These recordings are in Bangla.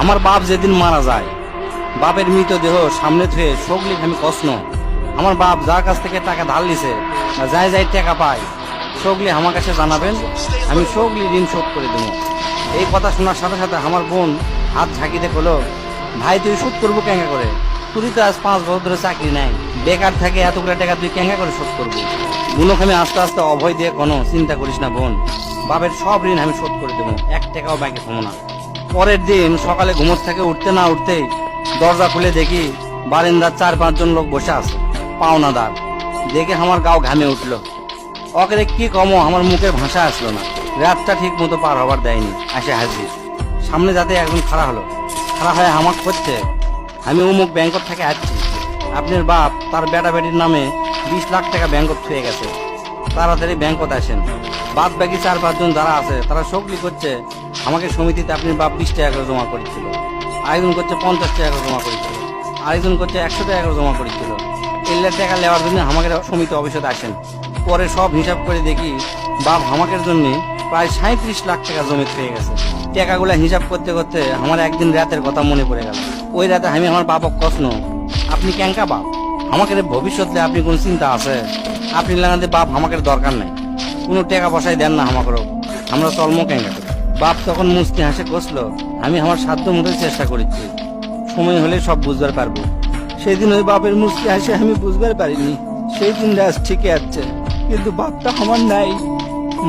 আমার বাপ যেদিন মারা যায়, বাপের মৃতদেহ সামনে থুয়ে সগলি আমি কষ্ট। আমার বাপ যার কাছ থেকে টাকা ধার লিছে বা যাই যাই টাকা পায়, সগলি আমার কাছে জানাবেন, আমি সগলি ঋণ শোধ করে দেবো। এই কথা শোনার সাথে সাথে আমার বোন হাত ঝাঁকিতে বলল, ভাই তুই শোধ করবো কেঙ্গা করে? তুই তো আজ 5 বছর ধরে চাকরি নাই, বেকার থাকে এতগুলো টাকা তুই কেঙ্গা করে শোধ করবো? বুনকে আমি আস্তে আস্তে অভয় দিয়ে কোনো চিন্তা করিস না বোন, বাপের সব ঋণ আমি শোধ করে দেবো, 1 টাকাও বাকি থামো না। পরের দিন সকালে ঘুমোর থেকে উঠতে না উঠতেই দরজা খুলে দেখি বারান্দার 4-5 জন লোক বসে আছে, পাওনাদার। দেখে আমার গাও ঘামে উঠলো। অকেরে কি কমো, আমার মুখের ভাষা আসলো না। রাতটা ঠিক মতো পার হবার দেয়নি, আসে হাজির। সামনে যাতে একজন খাড়া হলো, খাড়া হয়ে হামাক করছে, আমি অমুক ব্যাংকত থেকে আসছি, আপনার বাপ তার বেটা বেটির নামে 20 লাখ টাকা ব্যাংকত থুয়ে গেছে, তাড়াতাড়ি ব্যাংকত আসেন। বাদ বাকি 4-5 জন যারা আছে তারা সকলি করছে আমাকে সমিতিতে আপনার বাপ 20 টাকা করে জমা করেছিল, আরেকজন করছে 50 টাকা করে জমা করেছিল, আরেকজন করছে 100 টাকা করে জমা করেছিল। এল্লার টাকা নেওয়ার জন্য আমাকে সমিতি অফিসে আসেন। পরে সব হিসাব করে দেখি বাপ আমাকের জন্য প্রায় 37 লাখ টাকা জমি হয়ে গেছে। টাকাগুলা হিসাব করতে করতে আমার একদিন রাতের কথা মনে পড়ে গেল। ওই রাতে আমি আমার বাপক কষ্ট, আপনি ক্যাঙ্কা বাপ, আমাকে ভবিষ্যতে আপনি কোন চিন্তা আছে? আপনি লাগাতে বাপ আমাকে দরকার নাই, কোনো টাকা পয়সাই দেন না আমাকেও, আমরা চলমো ক্যাঙ্কা করে। বাপ তখন মুস্তি হাসে কষলো, আমি আমার সাধ্য মতো চেষ্টা করেছি, সময় হলে সব বুঝবার পারবো। সেদিন ওই বাপের মুস্তি হাসে আমি বুঝবার পারিনি, সেই দিন রাজ ঠিকই আছে, কিন্তু বাপটা আমার নাই।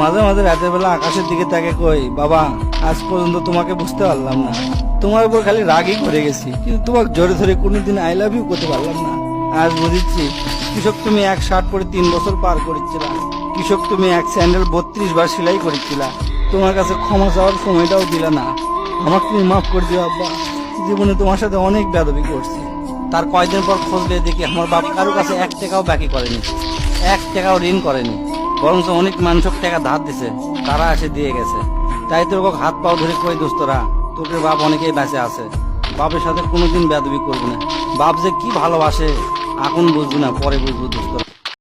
মাঝে মাঝে রাতের বেলা আকাশের দিকে তাকে কই, বাবা আজ পর্যন্ত তোমাকে বুঝতে পারলাম না, তোমার উপর খালি রাগই করে গেছি, কিন্তু তোমাকে জোরে ধরে কোনোদিন আই লাভ ইউ করতে পারলাম না। আজ বুঝেছি, কৃষক তুমি 1 শার্ট পরে 3 বছর পার করেছিল, কৃষক তুমি 1 স্যান্ডেল 32 বার সেলাই করেছিল, তোমার কাছে ক্ষমা চাওয়ার সময়টাও দিলা না। আমাকে তুমি মাফ করে দিও আব্বা, জীবনে তোমার সাথে অনেক বেয়াদবি করছি। তার কয়েকদিন পর খোঁজ দিয়ে দেখি আমার বাপ কারো কাছে 1 টাকাও বাকি করেনি, 1 টাকাও ঋণ করেনি, বরঞ্চ অনেক মানুষক টাকা ধার দিছে, তারা এসে দিয়ে গেছে। তাই তোর হাত পাও ধরে কই, দোস্তরা তোকে বাপ অনেকেই বেঁচে আছে, বাপের সাথে কোনোদিন বেয়াদবি করবি না। বাপ যে কি ভালোবাসে এখন বুঝবি না, পরে বুঝবো দোস্তরা।